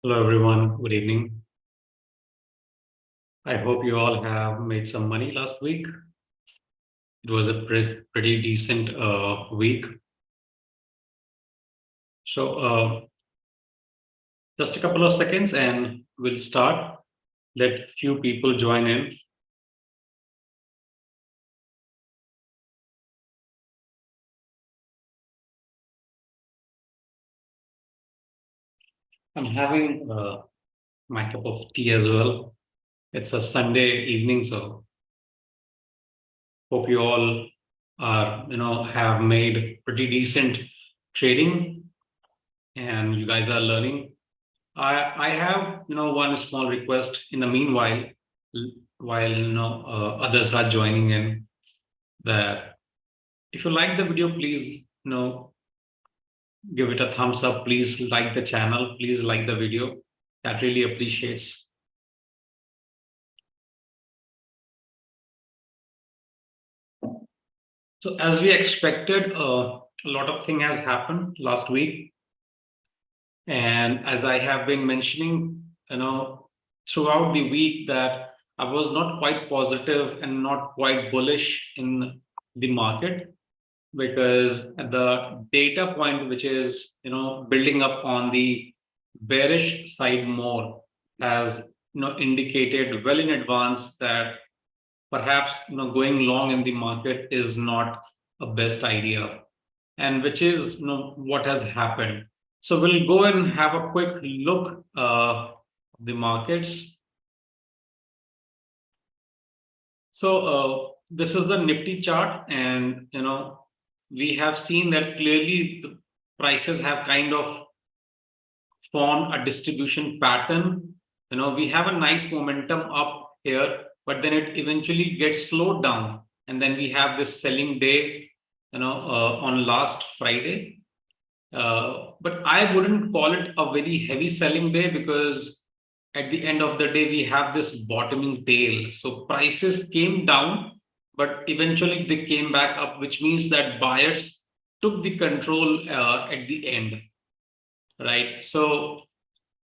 Hello everyone, good evening. I hope you all have made some money last week. It was a pretty decent week. So just a couple of seconds and we'll start. Let few people join in. I'm having my cup of tea as well. It's a Sunday evening, so hope you all have made pretty decent trading and you guys are learning. I have one small request in the meanwhile, while others are joining in, that if you like the video, please give it a thumbs up. Please like the channel. Please like the video. That really appreciates. So as we expected, a lot of thing has happened last week, and as I have been mentioning, throughout the week that I was not quite positive and not quite bullish in the market, because the data point, which is building up on the bearish side more, has indicated well in advance that perhaps going long in the market is not a best idea, and which is what has happened. So we'll go and have a quick look the markets. So this is the Nifty chart, and we have seen that clearly the prices have kind of formed a distribution pattern. We have a nice momentum up here, but then it eventually gets slowed down, and then we have this selling day on last Friday. But I wouldn't call it a very heavy selling day, because at the end of the day we have this bottoming tail. So prices came down, but eventually they came back up, which means that buyers took the control at the end, right? So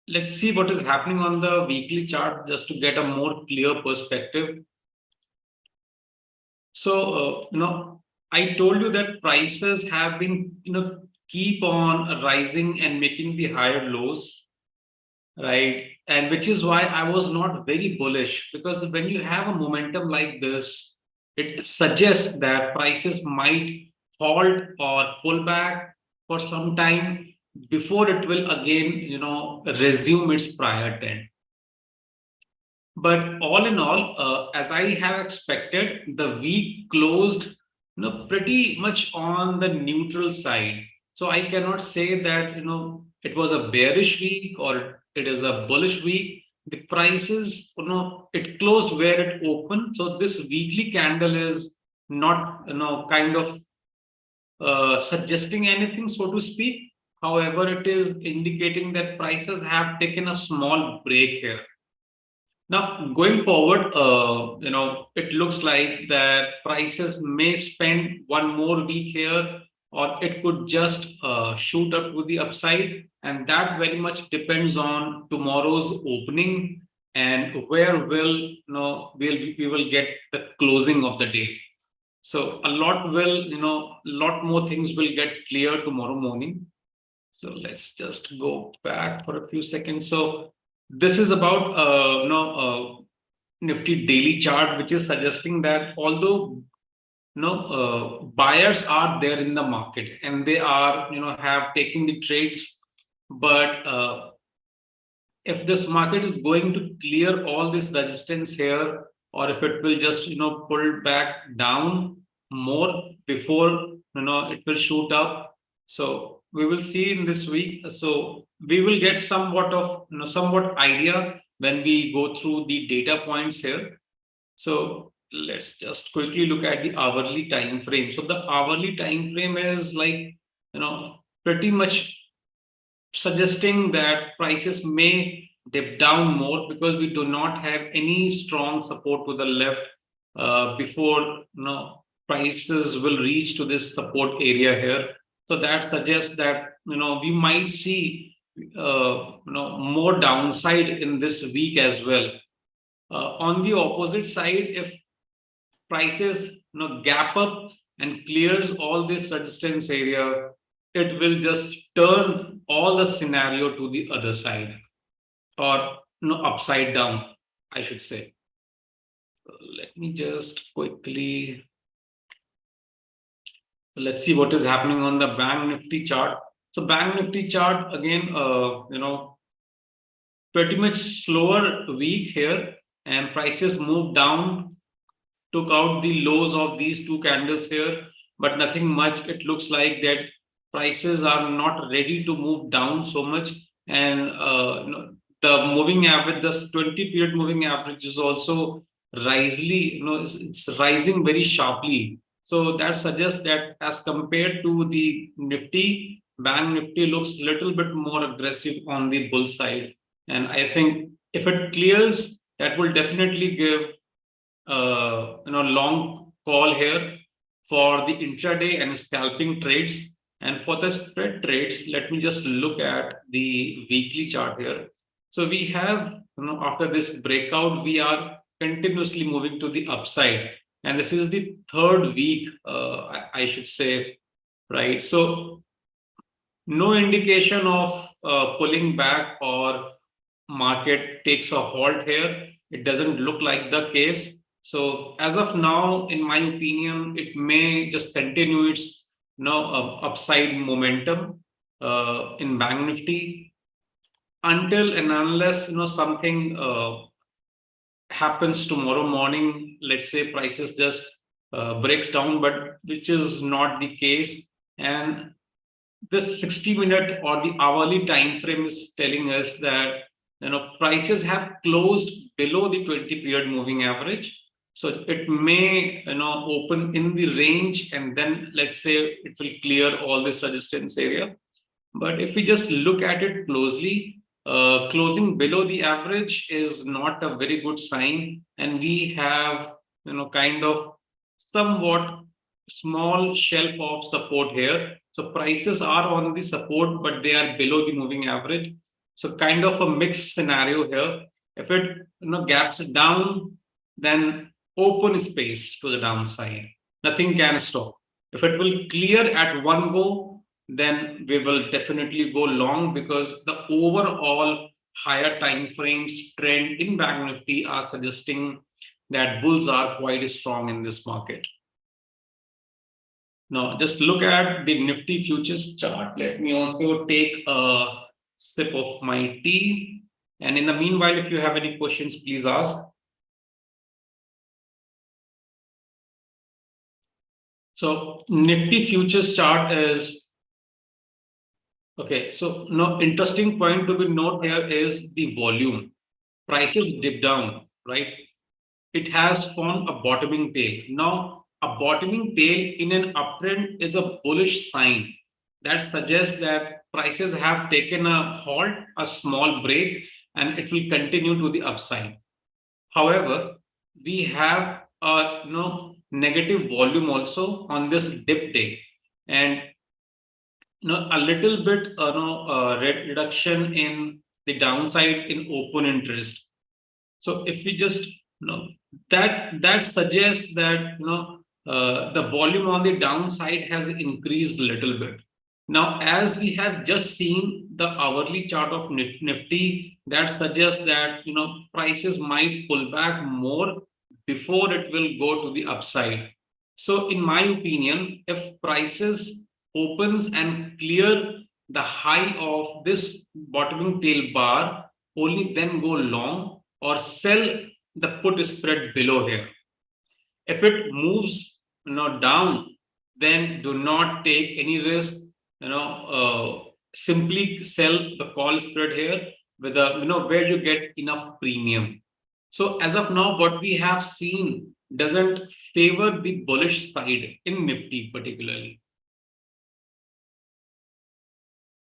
let's see what is happening on the weekly chart just to get a more clear perspective. So I told you that prices have been keep on rising and making the higher lows, right? And which is why I was not very bullish, because when you have a momentum like this, it suggests that prices might halt or pull back for some time before it will again resume its prior trend. But all in all, as I have expected, the week closed pretty much on the neutral side. So I cannot say that it was a bearish week or it is a bullish week. The prices, it closed where it opened. So this weekly candle is not kind of suggesting anything, so to speak. However, it is indicating that prices have taken a small break here. Now, going forward, it looks like that prices may spend one more week here, or it could just shoot up to the upside, and that very much depends on tomorrow's opening and where we will get the closing of the day. So a lot more things will get clear tomorrow morning. So let's just go back for a few seconds. So this is about Nifty daily chart, which is suggesting that although buyers are there in the market and they are have taken the trades, but if this market is going to clear all this resistance here, or if it will just pull back down more before it will shoot up. So we will see in this week. So we will get somewhat of somewhat idea when we go through the data points here. So let's just quickly look at the hourly time frame. So the hourly time frame is like pretty much suggesting that prices may dip down more, because we do not have any strong support to the left before prices will reach to this support area here. So that suggests that we might see more downside in this week as well. On the opposite side, if prices gap up and clears all this resistance area, it will just turn all the scenario to the other side, or upside down, I should say. Let me just quickly, let's see what is happening on the Bank Nifty chart. So Bank Nifty chart again, pretty much slower week here, and prices moved down, took out the lows of these two candles here, but nothing much. It looks like that prices are not ready to move down so much, and the moving average, the 20 period moving average is also it's rising very sharply. So that suggests that as compared to the Nifty, Bank Nifty looks a little bit more aggressive on the bull side. And I think if it clears, that will definitely give long call here for the intraday and scalping trades. And for the spread trades, let me just look at the weekly chart here. So we have, after this breakout, we are continuously moving to the upside. And this is the third week, I should say, right? So no indication of pulling back or market takes a halt here. It doesn't look like the case. So as of now, in my opinion, it may just continue its upside momentum in Bank Nifty until and unless something happens tomorrow morning. Let's say prices just breaks down, but which is not the case. And this 60-minute or the hourly time frame is telling us that prices have closed below the 20 period moving average. So it may open in the range, and then let's say it will clear all this resistance area. But if we just look at it closely, closing below the average is not a very good sign, and we have kind of somewhat small shelf of support here. So prices are on the support, but they are below the moving average. So kind of a mixed scenario here. If it gaps down, then open space to the downside. Nothing can stop. If it will clear at one go, then we will definitely go long, because the overall higher time frames trend in Bank Nifty are suggesting that bulls are quite strong in this market. Now, just look at the Nifty futures chart. Let me also take a sip of my tea. And in the meanwhile, if you have any questions, please ask. So Nifty futures chart is, okay, so interesting point to be note here is the volume. Prices dip down, right? It has formed a bottoming tail. Now, a bottoming tail in an uptrend is a bullish sign that suggests that prices have taken a halt, a small break, and it will continue to the upside. However, we have a negative volume also on this dip day, and a little bit reduction in the downside in open interest. So if we just that suggests that the volume on the downside has increased a little bit. Now, as we have just seen the hourly chart of Nifty, that suggests that prices might pull back more before it will go to the upside. So in my opinion, if prices opens and clear the high of this bottoming tail bar, only then go long or sell the put spread below here. If it moves down, then do not take any risk. Simply sell the call spread here with a where you get enough premium. So as of now, what we have seen doesn't favor the bullish side in Nifty particularly.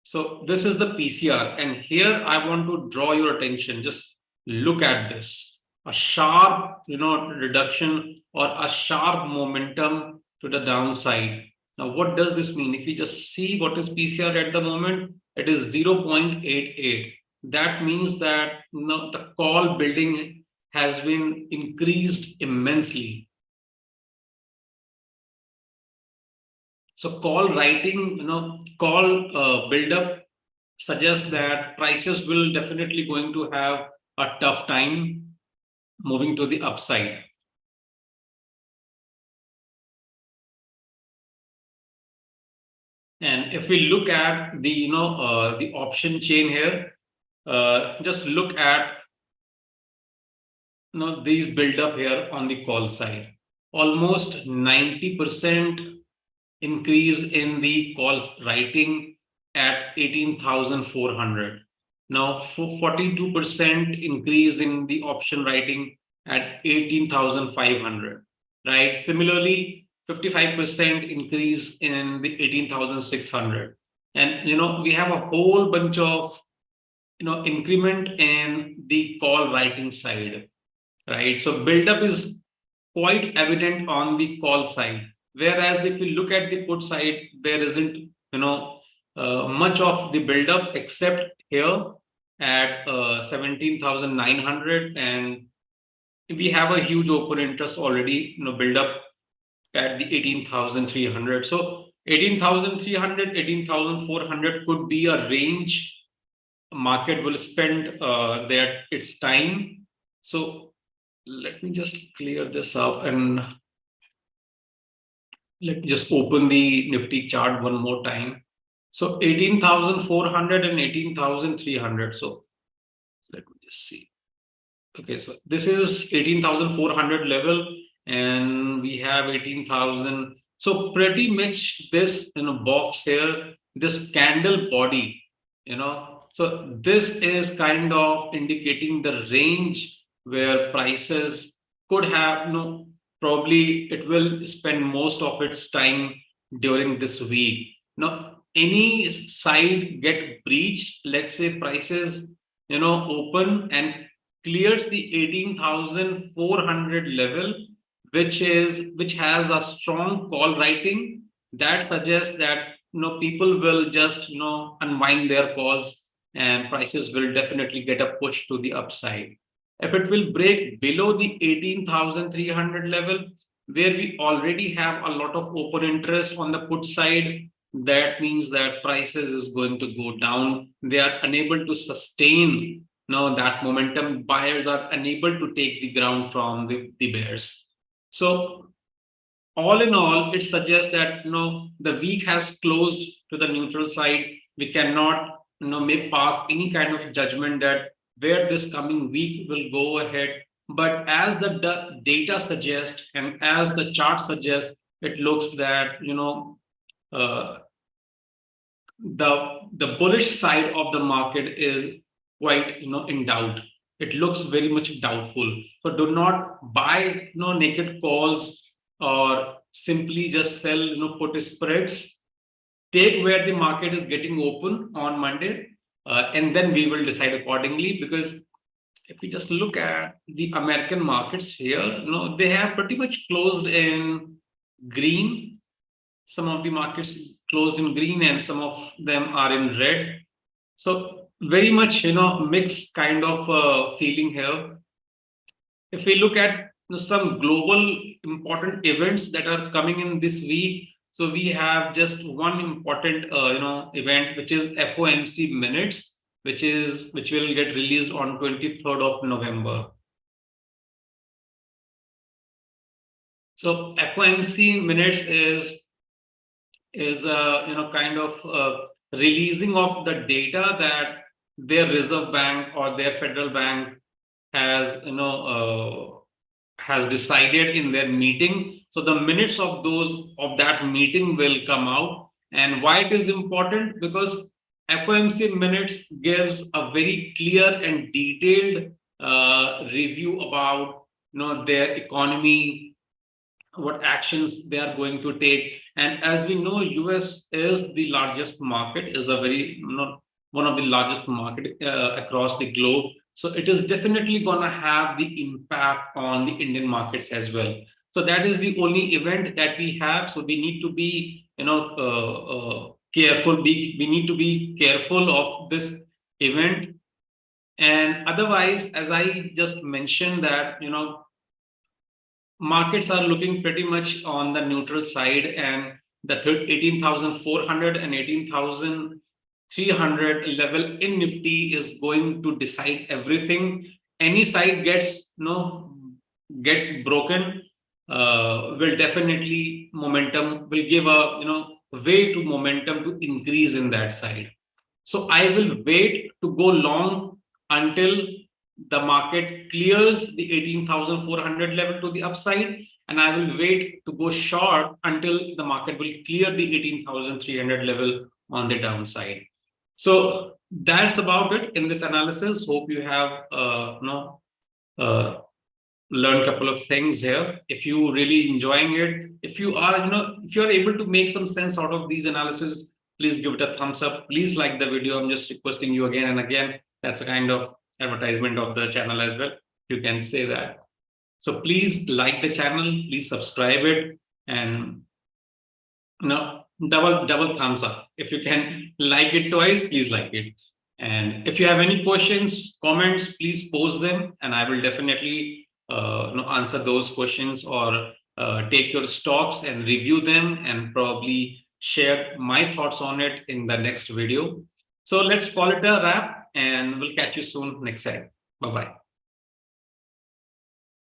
So this is the PCR, and here I want to draw your attention. Just look at this. A sharp reduction or a sharp momentum to the downside. Now, what does this mean? If you just see what is PCR at the moment, it is 0.88. That means that the call building has been increased immensely. So call writing, call buildup suggests that prices will definitely going to have a tough time moving to the upside. And if we look at the the option chain here, just look at these build up here on the call side. Almost 90% increase in the calls writing at 18,400. Now 42% increase in the option writing at 18,500. Right. Similarly, 55% increase in the 18,600. And we have a whole bunch of increment in the call writing side, right? So buildup is quite evident on the call side, whereas if you look at the put side, there isn't much of the buildup except here at 17,900, and we have a huge open interest already build up at the 18,300. So 18,300, 18,400 could be a range market will spend its time. So let me just clear this up and let me just open the Nifty chart one more time. So 18,400 and 18,300. So let me just see. Okay, so this is 18,400 level, and we have 18,000. So pretty much this box here, this candle body, so this is kind of indicating the range where prices could have, probably it will spend most of its time during this week. Now, any side get breached, let's say prices, open and clears the 18,400 level, which has a strong call writing, that suggests that people will just unwind their calls and prices will definitely get a push to the upside. If it will break below the 18,300 level, where we already have a lot of open interest on the put side, that means that prices is going to go down. They are unable to sustain that momentum. Buyers are unable to take the ground from the bears. So all in all, it suggests that the week has closed to the neutral side. We cannot make pass any kind of judgment that where this coming week will go ahead. But as the data suggests and as the chart suggests, it looks that the bullish side of the market is quite in doubt. It looks very much doubtful. So do not buy naked calls or simply just sell put spreads. Take where the market is getting open on Monday, and then we will decide accordingly. Because if we just look at the American markets here, they have pretty much closed in green. Some of the markets closed in green and some of them are in red. So very much mixed kind of feeling here. If we look at some global important events that are coming in this week, so we have just one important event, which is FOMC minutes, which will get released on 23rd of November. So FOMC minutes is kind of releasing of the data that their Reserve Bank or their federal bank has has decided in their meeting. So the minutes of that meeting will come out. And why it is important? Because FOMC minutes gives a very clear and detailed review about their economy, what actions they are going to take. And as we know, US is the largest market, is a very one of the largest market across the globe. So it is definitely going to have the impact on the Indian markets as well. So that is the only event that we have. So we need to be careful. We need to be careful of this event. And otherwise, as I just mentioned that, markets are looking pretty much on the neutral side, and the 18,400 and 18,300 level in Nifty is going to decide everything. Any side gets broken, will definitely will give a way to momentum to increase in that side. So I will wait to go long until the market clears the 18,400 level to the upside, and I will wait to go short until the market will clear the 18,300 level on the downside. So that's about it in this analysis. Hope you have learned a couple of things here. If you really enjoying it, if you are able to make some sense out of these analysis, please give it a thumbs up. Please like the video. I'm just requesting you again and again. That's a kind of advertisement of the channel as well. You can say that. So please like the channel, please subscribe it, and double thumbs up. If you can like it twice, please like it. And if you have any questions, comments, please post them, and I will definitely answer those questions, or take your stocks and review them, and probably share my thoughts on it in the next video. So let's call it a wrap, and we'll catch you soon next time. Bye-bye.